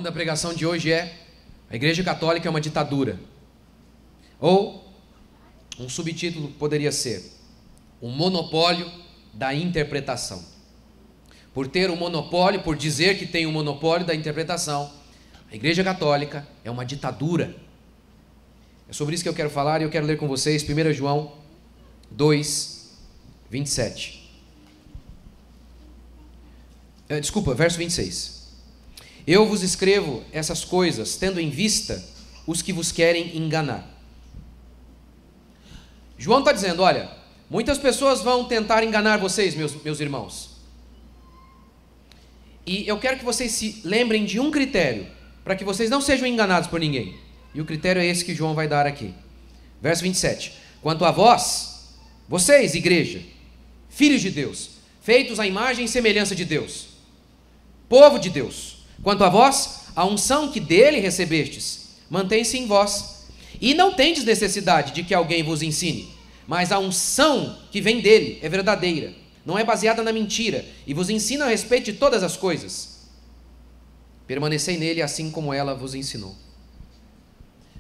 nome da pregação de hoje é: a Igreja Católica é uma ditadura. Ou, um subtítulo poderia ser: o monopólio da interpretação. Por ter um monopólio, por dizer que tem um monopólio da interpretação, a Igreja Católica é uma ditadura. É sobre isso que eu quero falar e eu quero ler com vocês 1 João 2, 27. Verso 26. Eu vos escrevo essas coisas, tendo em vista os que vos querem enganar. João está dizendo: olha, muitas pessoas vão tentar enganar vocês, meus irmãos. E eu quero que vocês se lembrem de um critério, para que vocês não sejam enganados por ninguém. E o critério é esse que João vai dar aqui. Verso 27. Quanto a vós, vocês, igreja, filhos de Deus, feitos à imagem e semelhança de Deus, povo de Deus, quanto a vós, a unção que dele recebestes, mantém-se em vós. E não tendes necessidade de que alguém vos ensine, mas a unção que vem dele é verdadeira, não é baseada na mentira, e vos ensina a respeito de todas as coisas. Permanecei nele assim como ela vos ensinou.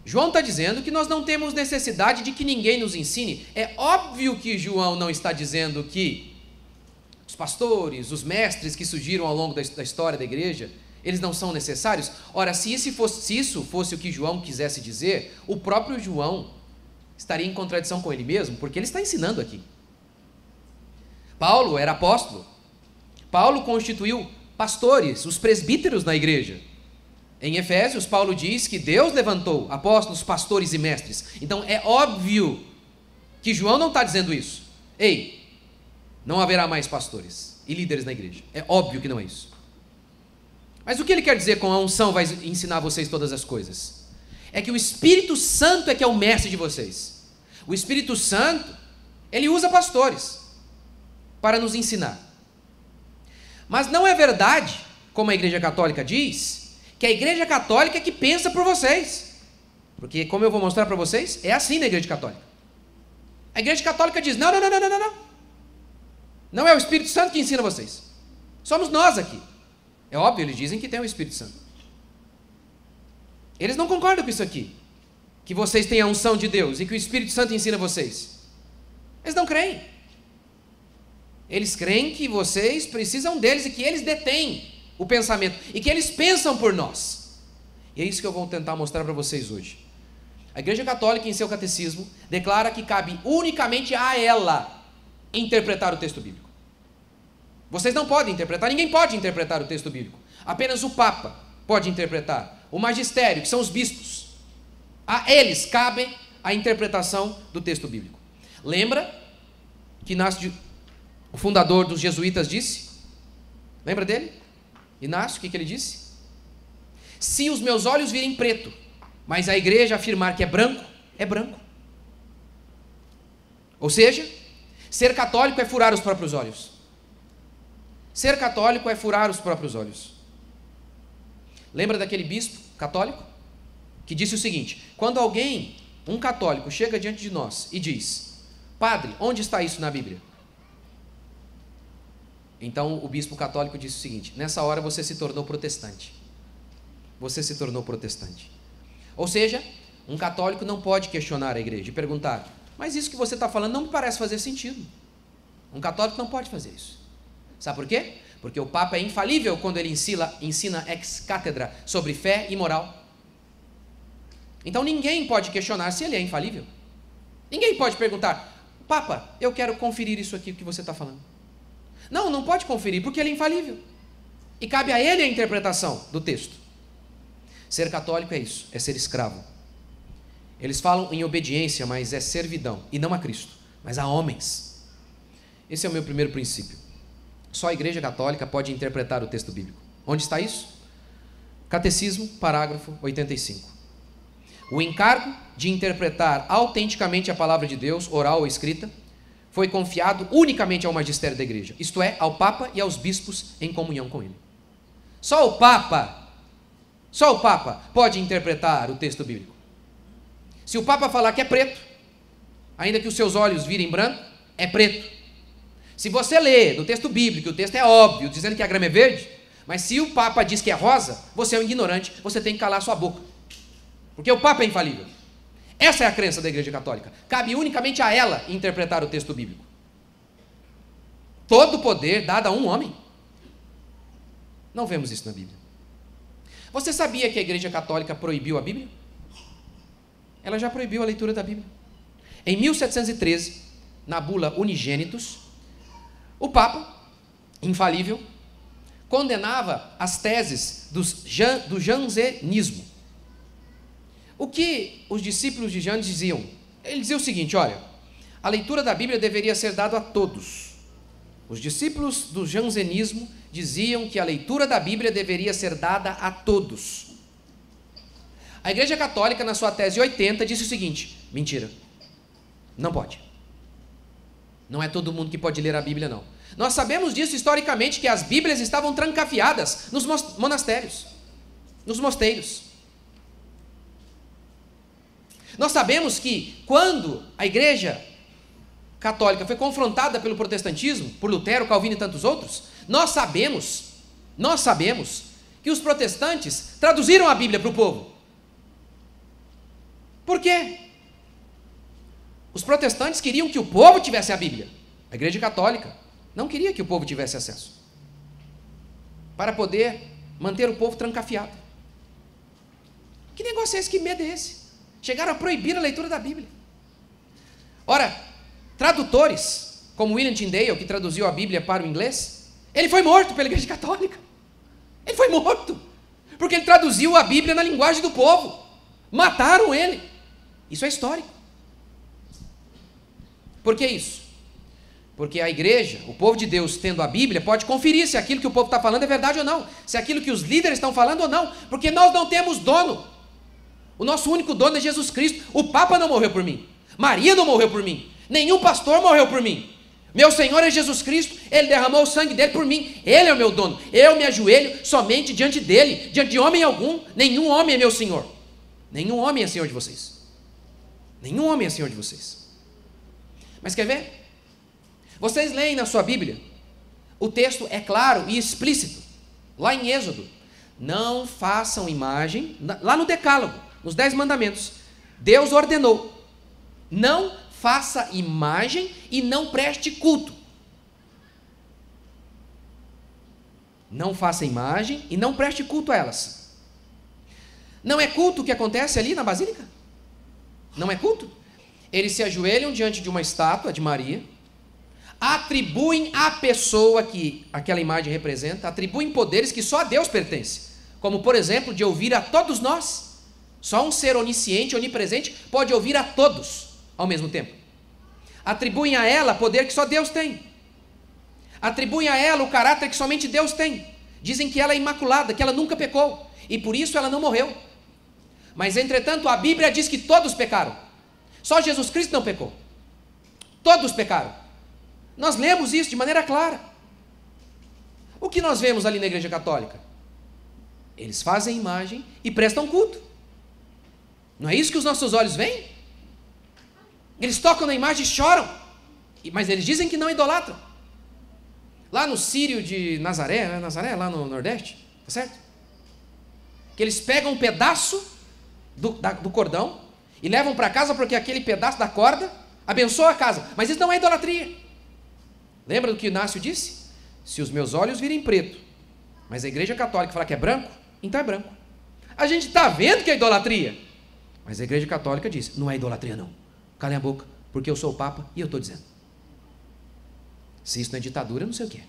João está dizendo que nós não temos necessidade de que ninguém nos ensine. É óbvio que João não está dizendo que os pastores, os mestres que surgiram ao longo da história da igreja, eles não são necessários. Ora, se isso fosse o que João quisesse dizer, o próprio João estaria em contradição com ele mesmo, porque ele está ensinando aqui. Paulo era apóstolo. Paulo constituiu pastores, os presbíteros na igreja. Em Efésios, Paulo diz que Deus levantou apóstolos, pastores e mestres. Então é óbvio que João não está dizendo isso. Ei, não haverá mais pastores e líderes na igreja. É óbvio que não é isso. Mas o que ele quer dizer com a unção vai ensinar vocês todas as coisas? É que o Espírito Santo é que é o mestre de vocês. O Espírito Santo, ele usa pastores para nos ensinar. Mas não é verdade, como a Igreja Católica diz, que a Igreja Católica é que pensa por vocês. Porque, como eu vou mostrar para vocês, é assim na Igreja Católica. A Igreja Católica diz: não. Não é o Espírito Santo que ensina vocês. Somos nós aqui. É óbvio, eles dizem que tem o Espírito Santo. Eles não concordam com isso aqui, que vocês têm a unção de Deus e que o Espírito Santo ensina vocês. Eles não creem. Eles creem que vocês precisam deles e que eles detêm o pensamento e que eles pensam por nós. E é isso que eu vou tentar mostrar para vocês hoje. A Igreja Católica, em seu catecismo, declara que cabe unicamente a ela interpretar o texto bíblico. Vocês não podem interpretar, ninguém pode interpretar o texto bíblico. Apenas o Papa pode interpretar, o magistério, que são os bispos. A eles cabe a interpretação do texto bíblico. Lembra que o fundador dos jesuítas disse? Lembra dele? Inácio, o que ele disse? Se os meus olhos virem preto, mas a igreja afirmar que é branco, é branco. Ou seja, ser católico é furar os próprios olhos. Ser católico é furar os próprios olhos. Lembra daquele bispo católico? Que disse o seguinte: quando alguém, um católico, chega diante de nós e diz: padre, onde está isso na Bíblia? Então o bispo católico disse o seguinte: nessa hora você se tornou protestante. Você se tornou protestante. Ou seja, um católico não pode questionar a igreja e perguntar: mas isso que você está falando não me parece fazer sentido. Um católico não pode fazer isso. Sabe por quê? Porque o Papa é infalível quando ele ensina ex cátedra sobre fé e moral. Então ninguém pode questionar se ele é infalível. Ninguém pode perguntar: Papa, eu quero conferir isso aqui que você está falando. Não pode conferir, porque ele é infalível. E cabe a ele a interpretação do texto. Ser católico é isso, é ser escravo. Eles falam em obediência, mas é servidão, e não a Cristo, mas a homens. Esse é o meu primeiro princípio. Só a Igreja Católica pode interpretar o texto bíblico. Onde está isso? Catecismo, parágrafo 85. O encargo de interpretar autenticamente a palavra de Deus, oral ou escrita, foi confiado unicamente ao magistério da igreja, isto é, ao Papa e aos bispos em comunhão com ele. Só o Papa pode interpretar o texto bíblico. Se o Papa falar que é preto, ainda que os seus olhos virem branco, é preto. Se você lê no texto bíblico, o texto é óbvio, dizendo que a grama é verde, Mas se o Papa diz que é rosa, você é um ignorante, você tem que calar sua boca. Porque o Papa é infalível. Essa é a crença da Igreja Católica. Cabe unicamente a ela interpretar o texto bíblico. Todo o poder dado a um homem. Não vemos isso na Bíblia. Você sabia que a Igreja Católica proibiu a Bíblia? Ela já proibiu a leitura da Bíblia. Em 1713, na bula Unigênitus, o Papa, infalível, condenava as teses do jansenismo. O que os discípulos de Janes diziam? Ele dizia o seguinte: olha, a leitura da Bíblia deveria ser dada a todos. Os discípulos do jansenismo diziam que a leitura da Bíblia deveria ser dada a todos. A Igreja Católica, na sua tese 80, disse o seguinte: mentira, não pode. Não é todo mundo que pode ler a Bíblia, não. Nós sabemos disso historicamente, que as Bíblias estavam trancafiadas nos monastérios, nos mosteiros. Nós sabemos que quando a Igreja Católica foi confrontada pelo protestantismo, por Lutero, Calvino e tantos outros, nós sabemos que os protestantes traduziram a Bíblia para o povo. Por quê? Os protestantes queriam que o povo tivesse a Bíblia. A Igreja Católica não queria que o povo tivesse acesso, para poder manter o povo trancafiado. Que negócio é esse? Que medo é esse? Chegaram a proibir a leitura da Bíblia. Ora, tradutores, como William Tyndale, que traduziu a Bíblia para o inglês, ele foi morto pela Igreja Católica. Ele foi morto, porque ele traduziu a Bíblia na linguagem do povo. Mataram ele. Isso é histórico. Por que isso? Porque a igreja, o povo de Deus, tendo a Bíblia, pode conferir se aquilo que o povo está falando é verdade ou não, se aquilo que os líderes estão falando ou não, porque nós não temos dono. O nosso único dono é Jesus Cristo. O Papa não morreu por mim, Maria não morreu por mim, nenhum pastor morreu por mim. Meu Senhor é Jesus Cristo, Ele derramou o sangue dele por mim, Ele é o meu dono. Eu me ajoelho somente diante dele, diante de homem algum. Nenhum homem é meu Senhor. Nenhum homem é Senhor de vocês. Nenhum homem é Senhor de vocês. Mas quer ver? Vocês leem na sua Bíblia, o texto é claro e explícito, lá em Êxodo: não façam imagem, lá no Decálogo, nos 10 mandamentos, Deus ordenou: não faça imagem e não preste culto. Não faça imagem e não preste culto a elas. Não é culto o que acontece ali na Basílica? Não é culto? Eles se ajoelham diante de uma estátua de Maria, atribuem à pessoa que aquela imagem representa, atribuem poderes que só a Deus pertence, como por exemplo de ouvir a todos nós. Só um ser onisciente, onipresente, pode ouvir a todos ao mesmo tempo. Atribuem a ela poder que só Deus tem. Atribuem a ela o caráter que somente Deus tem. Dizem que ela é imaculada, que ela nunca pecou, e por isso ela não morreu. Mas entretanto a Bíblia diz que todos pecaram. Só Jesus Cristo não pecou. Todos pecaram. Nós lemos isso de maneira clara. O que nós vemos ali na Igreja Católica? Eles fazem imagem e prestam culto. Não é isso que os nossos olhos veem? Eles tocam na imagem e choram, mas eles dizem que não idolatram. Lá no Círio de Nazaré, lá no Nordeste, tá certo? Que eles pegam um pedaço do cordão e levam para casa, porque aquele pedaço da corda abençoa a casa. Mas isso não é idolatria. Lembra do que Inácio disse? Se os meus olhos virem preto, mas a Igreja Católica fala que é branco, então é branco. A gente está vendo que é idolatria, mas a Igreja Católica diz: não é idolatria não. Calem a boca, porque eu sou o Papa e eu estou dizendo. Se isso não é ditadura, eu não sei o que é.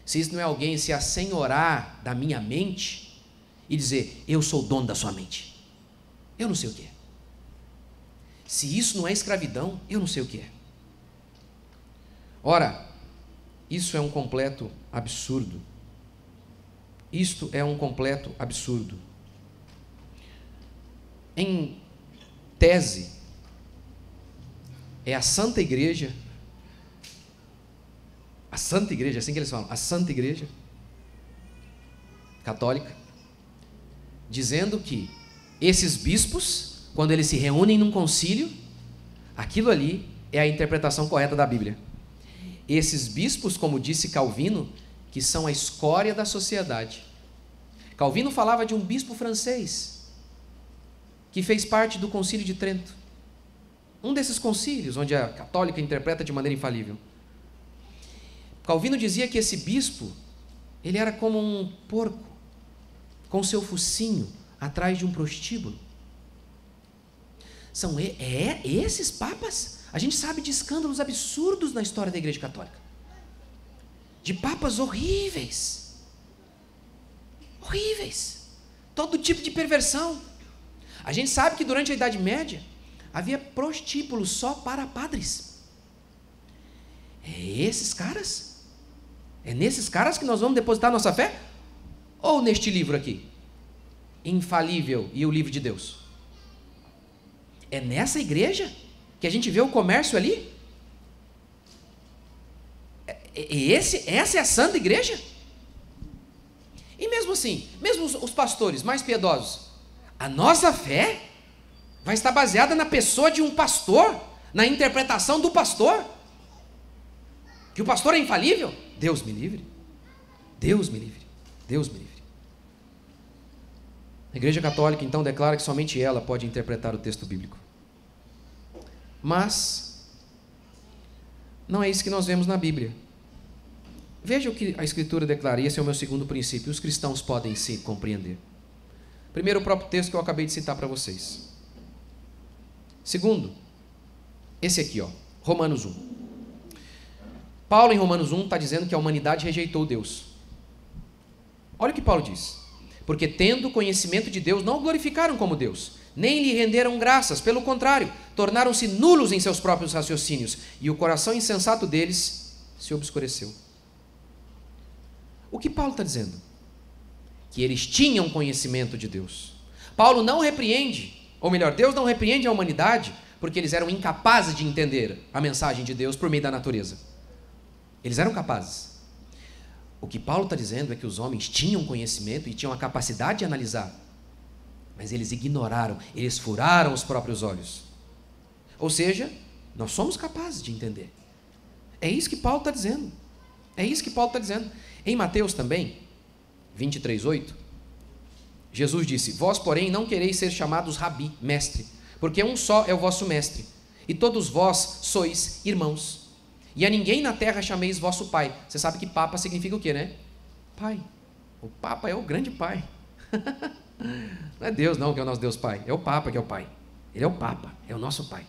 Se isso não é alguém se assenhorar da minha mente e dizer: eu sou o dono da sua mente, eu não sei o que é. Se isso não é escravidão, eu não sei o que é. Ora, isso é um completo absurdo. Isto é um completo absurdo. Em tese, é a Santa Igreja, assim que eles falam, a Santa Igreja Católica, dizendo que esses bispos, quando eles se reúnem num concílio, aquilo ali é a interpretação correta da Bíblia. Esses bispos, como disse Calvino, que são a escória da sociedade. Calvino falava de um bispo francês que fez parte do Concílio de Trento. Um desses concílios, onde a católica interpreta de maneira infalível. Calvino dizia que esse bispo, ele era como um porco, com seu focinho atrás de um prostíbulo. São esses papas? A gente sabe de escândalos absurdos na história da Igreja Católica. De papas horríveis. Horríveis. Todo tipo de perversão. A gente sabe que durante a Idade Média havia prostíbulos só para padres. É esses caras? É nesses caras que nós vamos depositar nossa fé? Ou neste livro aqui? Infalível e o livro de Deus? É nessa igreja que a gente vê o comércio ali? Essa é a santa igreja? E mesmo assim, mesmo os pastores mais piedosos, a nossa fé vai estar baseada na pessoa de um pastor, na interpretação do pastor? Que o pastor é infalível? Deus me livre. Deus me livre. Deus me livre. A Igreja Católica, então, declara que somente ela pode interpretar o texto bíblico. Mas não é isso que nós vemos na Bíblia. Veja o que a Escritura declara, e esse é o meu segundo princípio. Os cristãos podem se compreender. Primeiro, o próprio texto que eu acabei de citar para vocês. Segundo, esse aqui, Romanos 1. Paulo, em Romanos 1, está dizendo que a humanidade rejeitou Deus. Olha o que Paulo diz. Porque, tendo conhecimento de Deus, não o glorificaram como Deus, nem lhe renderam graças. Pelo contrário, tornaram-se nulos em seus próprios raciocínios, e o coração insensato deles se obscureceu. O que Paulo está dizendo? Que eles tinham conhecimento de Deus. Paulo não repreende, ou melhor, Deus não repreende a humanidade, porque eles eram incapazes de entender a mensagem de Deus por meio da natureza. Eles eram capazes. O que Paulo está dizendo é que os homens tinham conhecimento e tinham a capacidade de analisar, mas eles ignoraram, eles furaram os próprios olhos. Ou seja, nós somos capazes de entender. É isso que Paulo está dizendo. É isso que Paulo está dizendo. Em Mateus também, 23:8, Jesus disse: Vós, porém, não quereis ser chamados rabi, mestre, porque um só é o vosso mestre, e todos vós sois irmãos. E a ninguém na terra chameis vosso pai. Você sabe que papa significa o quê, né? Pai. O papa é o grande pai. Não é Deus não que é o nosso Deus pai. É o papa que é o pai. Ele é o papa, é o nosso pai.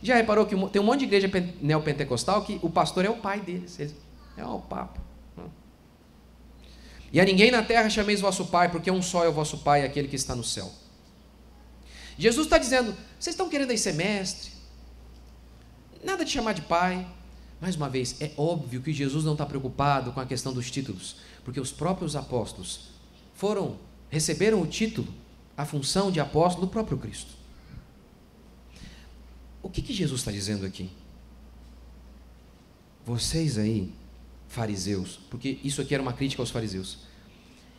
Já reparou que tem um monte de igreja neopentecostal que o pastor é o pai deles. É o papa. E a ninguém na terra chameis vosso pai, porque um só é o vosso pai, aquele que está no céu. Jesus está dizendo: vocês estão querendo aí ser mestre? Nada de chamar de pai. Mais uma vez, é óbvio que Jesus não está preocupado com a questão dos títulos, porque os próprios apóstolos receberam o título, a função de apóstolo do próprio Cristo. O que Jesus está dizendo aqui? Vocês aí, fariseus, porque isso aqui era uma crítica aos fariseus,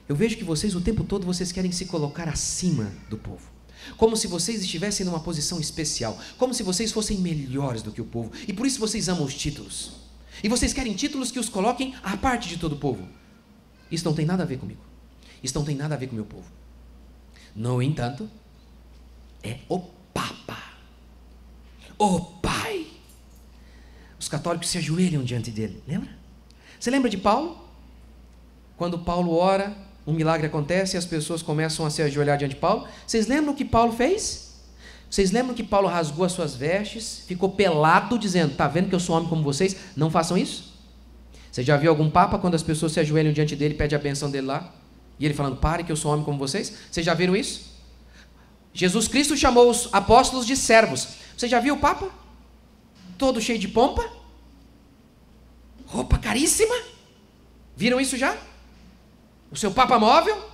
eu vejo que vocês o tempo todo vocês querem se colocar acima do povo, como se vocês estivessem numa posição especial, como se vocês fossem melhores do que o povo, e por isso vocês amam os títulos, e vocês querem títulos que os coloquem à parte de todo o povo. Isso não tem nada a ver comigo, isso não tem nada a ver com o meu povo. No entanto, é o Papa, o Pai. Os católicos se ajoelham diante dele, lembra? Você lembra de Paulo? Quando Paulo ora, um milagre acontece e as pessoas começam a se ajoelhar diante de Paulo. Vocês lembram o que Paulo fez? Vocês lembram que Paulo rasgou as suas vestes, ficou pelado, dizendo: está vendo que eu sou homem como vocês? Não façam isso. Você já viu algum papa, quando as pessoas se ajoelham diante dele, pede a benção dele lá, e ele falando: pare que eu sou homem como vocês? Vocês já viram isso? Jesus Cristo chamou os apóstolos de servos. Você já viu o papa? Todo cheio de pompa, roupa caríssima. Viram isso já? O seu papa móvel,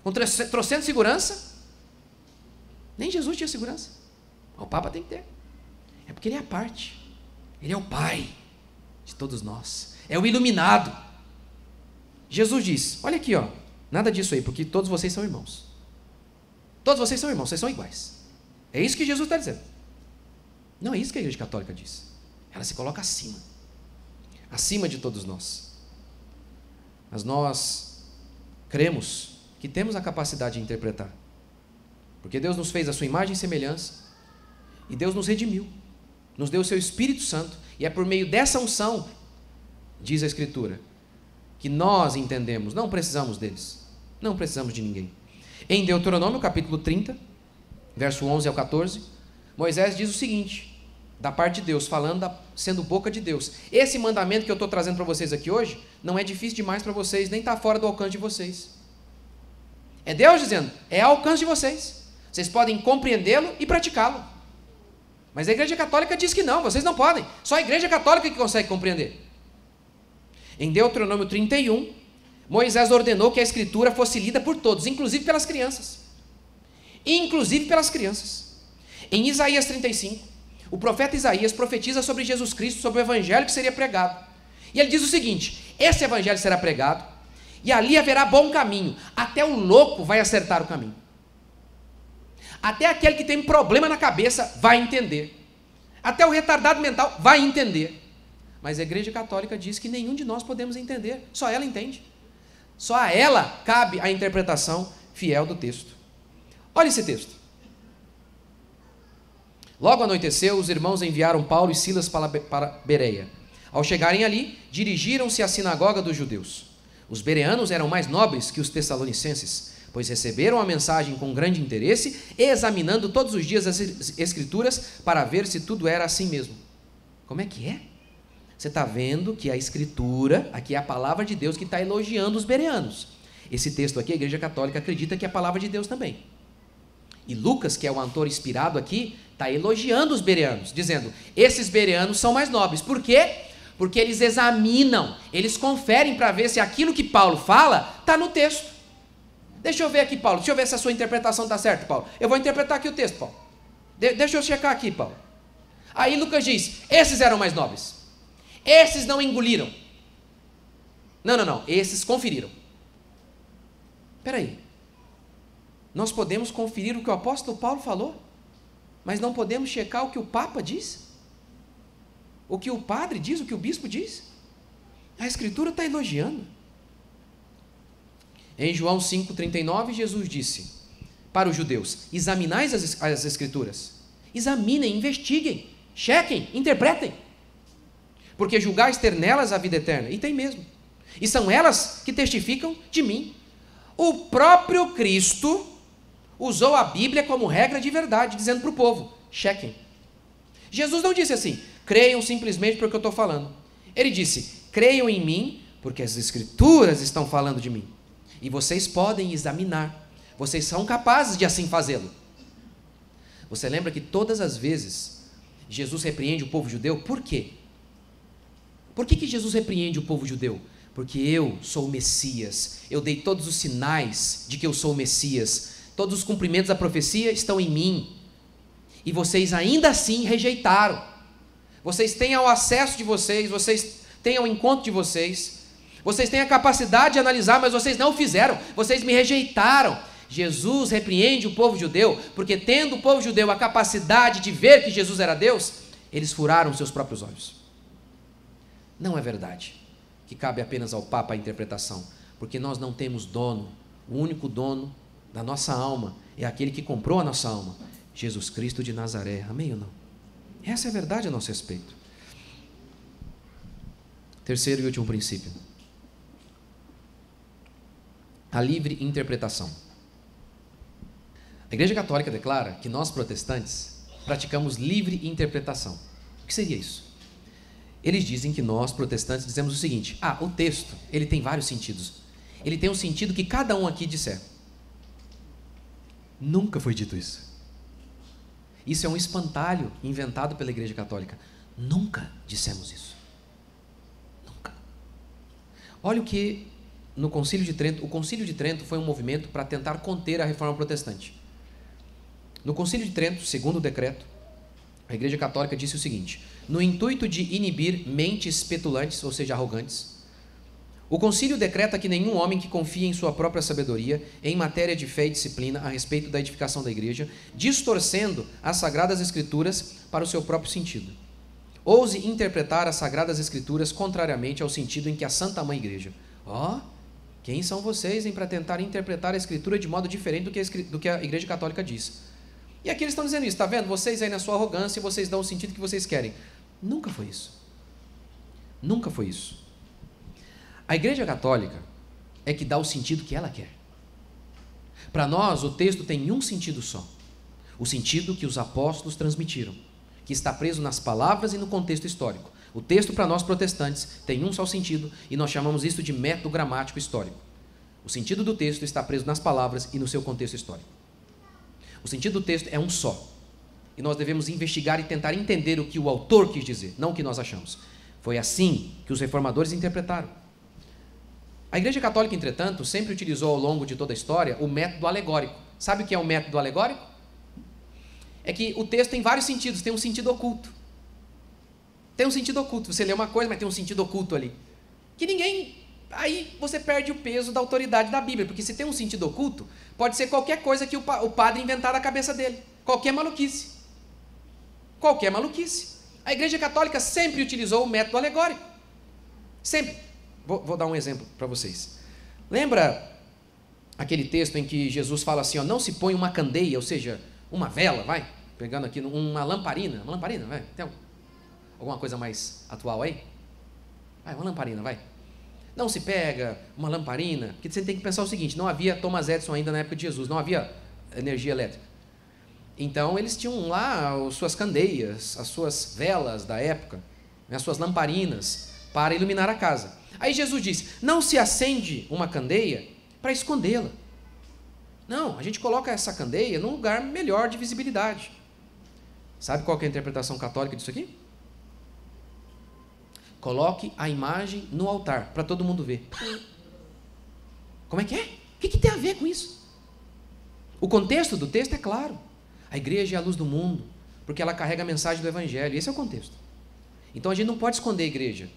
com trocentos de segurança. Nem Jesus tinha segurança. O papa tem que ter. É porque ele é a parte. Ele é o pai de todos nós. É o iluminado. Jesus diz: olha aqui, nada disso aí, porque todos vocês são irmãos. Todos vocês são irmãos, vocês são iguais. É isso que Jesus está dizendo. Não é isso que a Igreja Católica diz. Ela se coloca acima de todos nós. Mas nós cremos que temos a capacidade de interpretar. Porque Deus nos fez a sua imagem e semelhança, e Deus nos redimiu, nos deu o seu Espírito Santo, e é por meio dessa unção, diz a Escritura, que nós entendemos, não precisamos deles, não precisamos de ninguém. Em Deuteronômio, capítulo 30, verso 11 ao 14, Moisés diz o seguinte, da parte de Deus, falando, sendo boca de Deus. Esse mandamento que eu estou trazendo para vocês aqui hoje, não é difícil demais para vocês, nem está fora do alcance de vocês. É Deus dizendo, é ao alcance de vocês. Vocês podem compreendê-lo e praticá-lo. Mas a Igreja Católica diz que não, vocês não podem. Só a Igreja Católica que consegue compreender. Em Deuteronômio 31, Moisés ordenou que a Escritura fosse lida por todos, inclusive pelas crianças. Inclusive pelas crianças. Em Isaías 35, o profeta Isaías profetiza sobre Jesus Cristo, sobre o evangelho que seria pregado. E ele diz o seguinte, esse evangelho será pregado, e ali haverá bom caminho, até o louco vai acertar o caminho. Até aquele que tem problema na cabeça vai entender. Até o retardado mental vai entender. Mas a Igreja Católica diz que nenhum de nós podemos entender, só ela entende. Só a ela cabe a interpretação fiel do texto. Olha esse texto. Logo anoiteceu, os irmãos enviaram Paulo e Silas para Bereia. Ao chegarem ali, dirigiram-se à sinagoga dos judeus. Os bereanos eram mais nobres que os tessalonicenses, pois receberam a mensagem com grande interesse, examinando todos os dias as Escrituras para ver se tudo era assim mesmo. Como é que é? Você está vendo que a Escritura, aqui é a palavra de Deus que está elogiando os bereanos. Esse texto aqui, a Igreja Católica acredita que é a palavra de Deus também. E Lucas, que é o autor inspirado aqui, está elogiando os bereanos, dizendo, esses bereanos são mais nobres. Por quê? Porque eles examinam, eles conferem para ver se aquilo que Paulo fala está no texto. Deixa eu ver aqui, Paulo, deixa eu ver se a sua interpretação está certa, Paulo. Eu vou interpretar aqui o texto, Paulo. Deixa eu checar aqui, Paulo. Aí Lucas diz, esses eram mais nobres. Esses não engoliram. Não, esses conferiram. Espera aí. Nós podemos conferir o que o apóstolo Paulo falou, mas não podemos checar o que o Papa diz? O que o padre diz, o que o bispo diz? A Escritura está elogiando. Em João 5,39, Jesus disse para os judeus, examinais as Escrituras, examinem, investiguem, chequem, interpretem, porque julgais ter nelas a vida eterna, e tem mesmo, e são elas que testificam de mim. O próprio Cristo usou a Bíblia como regra de verdade, dizendo para o povo, chequem. Jesus não disse assim, creiam simplesmente porque eu estou falando. Ele disse, creiam em mim, porque as Escrituras estão falando de mim. E vocês podem examinar. Vocês são capazes de assim fazê-lo. Você lembra que todas as vezes Jesus repreende o povo judeu? Por quê? Por que Jesus repreende o povo judeu? Porque eu sou o Messias. Eu dei todos os sinais de que eu sou o Messias. Todos os cumprimentos da profecia estão em mim. E vocês ainda assim rejeitaram. Vocês têm ao acesso de vocês, vocês têm ao encontro de vocês. Vocês têm a capacidade de analisar, mas vocês não fizeram. Vocês me rejeitaram. Jesus repreende o povo judeu, porque tendo o povo judeu a capacidade de ver que Jesus era Deus, eles furaram seus próprios olhos. Não é verdade que cabe apenas ao Papa a interpretação, porque nós não temos dono. O único dono da nossa alma é aquele que comprou a nossa alma, Jesus Cristo de Nazaré. Amém ou não? Essa é a verdade a nosso respeito. Terceiro e último princípio. A livre interpretação. A Igreja Católica declara que nós protestantes praticamos livre interpretação. O que seria isso? Eles dizem que nós protestantes dizemos o seguinte, o texto, ele tem vários sentidos. Ele tem um sentido que cada um aqui disser. Nunca foi dito isso. Isso é um espantalho inventado pela Igreja Católica. Nunca dissemos isso. Nunca. Olha o que no Concílio de Trento, o Concílio de Trento foi um movimento para tentar conter a reforma protestante. No Concílio de Trento, segundo o decreto, a Igreja Católica disse o seguinte, no intuito de inibir mentes petulantes, ou seja, arrogantes, o concílio decreta que nenhum homem que confie em sua própria sabedoria em matéria de fé e disciplina a respeito da edificação da igreja, distorcendo as Sagradas Escrituras para o seu próprio sentido, ouse interpretar as Sagradas Escrituras contrariamente ao sentido em que a Santa Mãe Igreja. Quem são vocês para tentar interpretar a Escritura de modo diferente do que a Igreja Católica diz? E aqui eles estão dizendo isso, está vendo? Vocês aí na sua arrogância, vocês dão o sentido que vocês querem. Nunca foi isso. Nunca foi isso. A Igreja Católica é que dá o sentido que ela quer. Para nós, o texto tem um sentido só. O sentido que os apóstolos transmitiram, que está preso nas palavras e no contexto histórico. O texto, para nós protestantes, tem um só sentido e nós chamamos isso de método gramático histórico. O sentido do texto está preso nas palavras e no seu contexto histórico. O sentido do texto é um só. E nós devemos investigar e tentar entender o que o autor quis dizer, não o que nós achamos. Foi assim que os reformadores interpretaram. A Igreja Católica, entretanto, sempre utilizou ao longo de toda a história o método alegórico. Sabe o que é o método alegórico? É que o texto tem vários sentidos, tem um sentido oculto. Tem um sentido oculto. Você lê uma coisa, mas tem um sentido oculto ali. Que ninguém... Aí você perde o peso da autoridade da Bíblia, porque se tem um sentido oculto, pode ser qualquer coisa que o padre inventar da cabeça dele. Qualquer maluquice. Qualquer maluquice. A Igreja Católica sempre utilizou o método alegórico. Sempre. Vou dar um exemplo para vocês. Lembra aquele texto em que Jesus fala assim, ó, não se põe uma candeia, ou seja, uma vela, vai, pegando aqui, uma lamparina, vai, tem alguma coisa mais atual aí? Vai, uma lamparina, vai. Não se pega uma lamparina, porque você tem que pensar o seguinte, não havia Thomas Edison ainda na época de Jesus, não havia energia elétrica. Então, eles tinham lá as suas candeias, as suas velas da época, as suas lamparinas, para iluminar a casa. Aí Jesus diz, não se acende uma candeia para escondê-la. Não, a gente coloca essa candeia num lugar melhor de visibilidade. Sabe qual que é a interpretação católica disso aqui? Coloque a imagem no altar, para todo mundo ver. Como é que é? O que tem a ver com isso? O contexto do texto é claro. A igreja é a luz do mundo, porque ela carrega a mensagem do Evangelho. Esse é o contexto. Então a gente não pode esconder a igreja.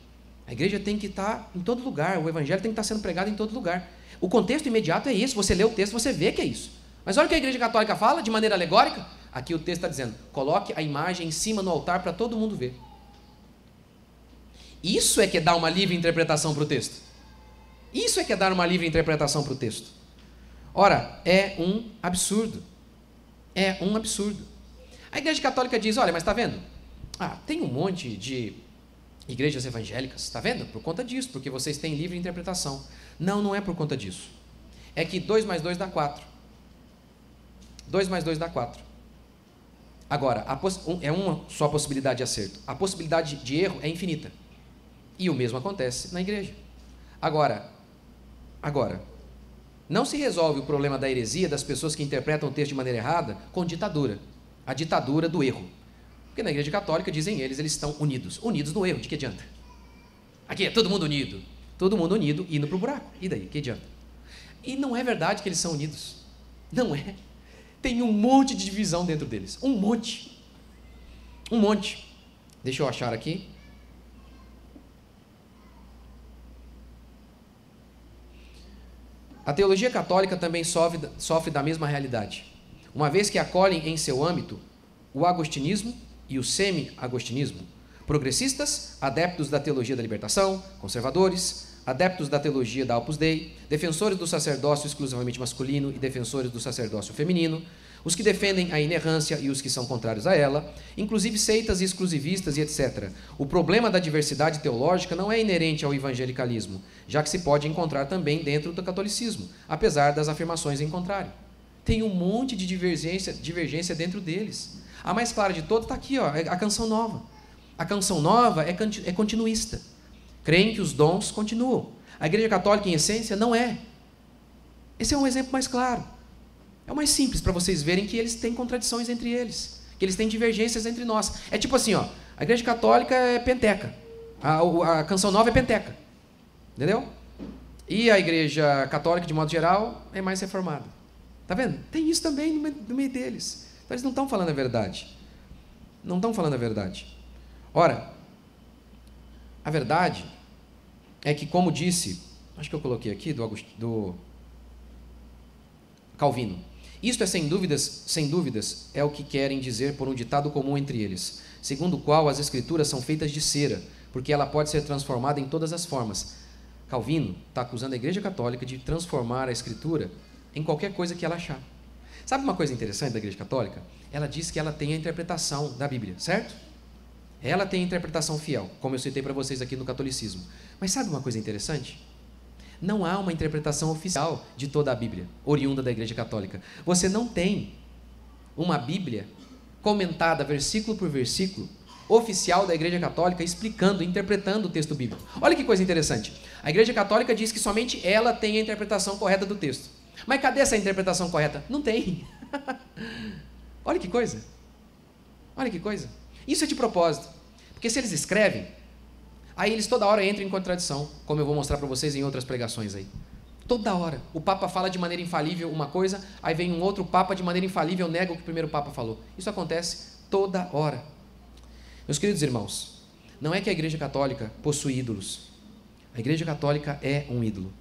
A igreja tem que estar em todo lugar, o Evangelho tem que estar sendo pregado em todo lugar. O contexto imediato é isso, você lê o texto, você vê que é isso. Mas olha o que a Igreja Católica fala, de maneira alegórica. Aqui o texto está dizendo, coloque a imagem em cima no altar para todo mundo ver. Isso é que é dar uma livre interpretação para o texto. Isso é que é dar uma livre interpretação para o texto. Ora, é um absurdo. É um absurdo. A Igreja Católica diz, olha, mas está vendo? Tem um monte de igrejas evangélicas, está vendo? Por conta disso, porque vocês têm livre interpretação. Não, não é por conta disso. É que 2 mais 2 dá 4. 2 mais 2 dá 4. Agora, é uma só possibilidade de acerto. A possibilidade de erro é infinita. E o mesmo acontece na igreja. Agora, não se resolve o problema da heresia das pessoas que interpretam o texto de maneira errada com ditadura. A ditadura do erro. Porque na Igreja Católica, dizem eles estão unidos. Unidos no erro, de que adianta? Aqui é todo mundo unido. Todo mundo unido indo para o buraco. E daí, que adianta? E não é verdade que eles são unidos. Não é. Tem um monte de divisão dentro deles. Um monte. Um monte. Deixa eu achar aqui. A teologia católica também sofre da mesma realidade. Uma vez que acolhem em seu âmbito o agostinismo e o semi-agostinismo, progressistas, adeptos da teologia da libertação, conservadores, adeptos da teologia da Opus Dei, defensores do sacerdócio exclusivamente masculino e defensores do sacerdócio feminino, os que defendem a inerrância e os que são contrários a ela, inclusive seitas e exclusivistas e etc. O problema da diversidade teológica não é inerente ao evangelicalismo, já que se pode encontrar também dentro do catolicismo, apesar das afirmações em contrário. Tem um monte de divergência dentro deles. A mais clara de todas está aqui, ó, a Canção Nova. A Canção Nova é continuista. Creem que os dons continuam. A Igreja Católica, em essência, não é. Esse é um exemplo mais claro. É o mais simples para vocês verem que eles têm contradições entre eles, que eles têm divergências entre nós. É tipo assim, ó, a Igreja Católica é penteca, a Canção Nova é penteca, entendeu? E a Igreja Católica, de modo geral, é mais reformada. Tá vendo? Tem isso também no meio deles. Então eles não estão falando a verdade. Não estão falando a verdade. Ora, a verdade é que, como disse, acho que eu coloquei aqui, do Calvino, isto é sem dúvidas, é o que querem dizer por um ditado comum entre eles, segundo o qual as escrituras são feitas de cera, porque ela pode ser transformada em todas as formas. Calvino está acusando a Igreja Católica de transformar a Escritura em qualquer coisa que ela achar. Sabe uma coisa interessante da Igreja Católica? Ela diz que ela tem a interpretação da Bíblia, certo? Ela tem a interpretação fiel, como eu citei para vocês aqui no catolicismo. Mas sabe uma coisa interessante? Não há uma interpretação oficial de toda a Bíblia, oriunda da Igreja Católica. Você não tem uma Bíblia comentada versículo por versículo, oficial da Igreja Católica, explicando, interpretando o texto bíblico. Olha que coisa interessante. A Igreja Católica diz que somente ela tem a interpretação correta do texto. Mas cadê essa interpretação correta? Não tem. Olha que coisa. Olha que coisa. Isso é de propósito. Porque se eles escrevem, aí eles toda hora entram em contradição, como eu vou mostrar para vocês em outras pregações aí. Toda hora. O Papa fala de maneira infalível uma coisa, aí vem um outro Papa de maneira infalível, nega o que o primeiro Papa falou. Isso acontece toda hora. Meus queridos irmãos, não é que a Igreja Católica possui ídolos. A Igreja Católica é um ídolo.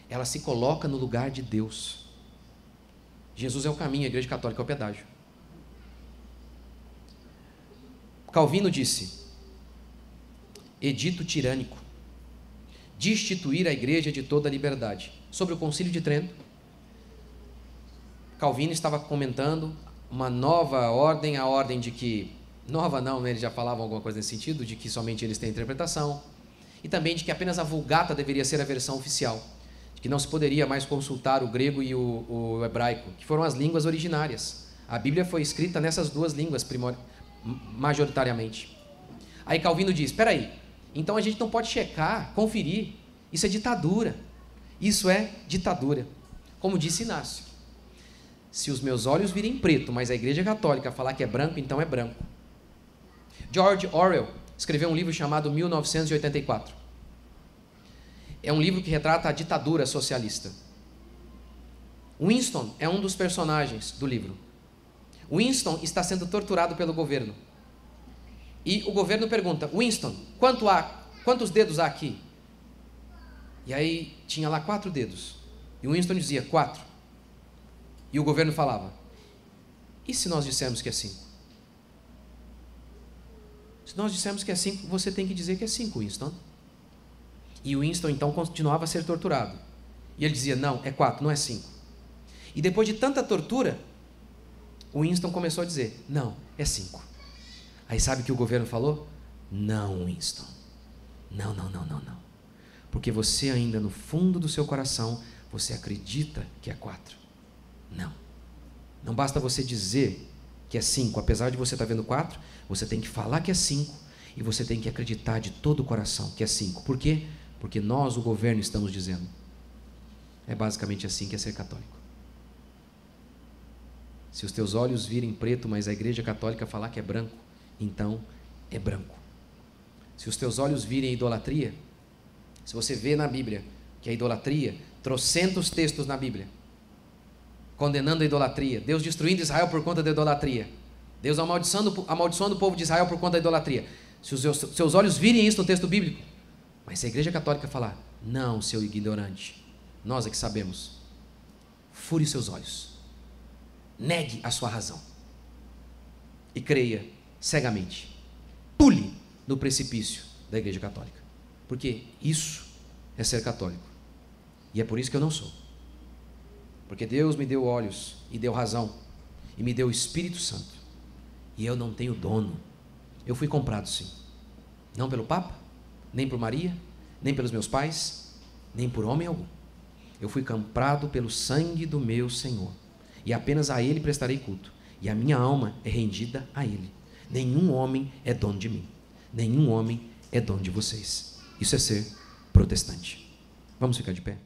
Ela se coloca no lugar de Deus. Jesus é o caminho, a Igreja Católica é o pedágio. Calvino disse: edito tirânico, destituir a Igreja de toda a liberdade. Sobre o Concílio de Trento, Calvino estava comentando uma nova ordem, a ordem de que, nova não, né? Eles já falavam alguma coisa nesse sentido, de que somente eles têm interpretação, e também de que apenas a Vulgata deveria ser a versão oficial, de que não se poderia mais consultar o grego e o hebraico, que foram as línguas originárias. A Bíblia foi escrita nessas duas línguas majoritariamente. Aí Calvino diz: espera aí, então a gente não pode checar, conferir, isso é ditadura, isso é ditadura. Como disse Inácio, se os meus olhos virem preto, mas a Igreja Católica falar que é branco, então é branco. George Orwell escreveu um livro chamado 1984. É um livro que retrata a ditadura socialista. Winston é um dos personagens do livro. Winston está sendo torturado pelo governo. E o governo pergunta: Winston, quantos dedos há aqui? E aí tinha lá 4 dedos. E Winston dizia 4. E o governo falava: e se nós dissermos que é 5? Se nós dissermos que é 5, você tem que dizer que é 5, Winston. E o Winston então continuava a ser torturado. E ele dizia: não, é 4, não é 5. E depois de tanta tortura, o Winston começou a dizer: não, é 5. Aí sabe o que o governo falou? Não, Winston. Não. Porque você ainda no fundo do seu coração, você acredita que é 4. Não. Não basta você dizer que é 5, apesar de você estar vendo 4, você tem que falar que é 5 e você tem que acreditar de todo o coração que é 5. Por quê? Porque nós, o governo, estamos dizendo. É basicamente assim que é ser católico. Se os teus olhos virem preto, mas a Igreja Católica falar que é branco, então é branco. Se os teus olhos virem idolatria, se você vê na Bíblia que a idolatria, trocentos textos na Bíblia, condenando a idolatria, Deus destruindo Israel por conta da idolatria, Deus amaldiçoando o povo de Israel por conta da idolatria. Se os seus olhos virem isso no texto bíblico, mas se a Igreja Católica falar: não, seu ignorante, nós é que sabemos, fure seus olhos, negue a sua razão e creia cegamente, pule no precipício da Igreja Católica, porque isso é ser católico, e é por isso que eu não sou, porque Deus me deu olhos e deu razão e me deu o Espírito Santo, e eu não tenho dono. Eu fui comprado, sim, não pelo Papa, nem por Maria, nem pelos meus pais, nem por homem algum. Eu fui comprado pelo sangue do meu Senhor, e apenas a Ele prestarei culto, e a minha alma é rendida a Ele. Nenhum homem é dono de mim, nenhum homem é dono de vocês. Isso é ser protestante. Vamos ficar de pé?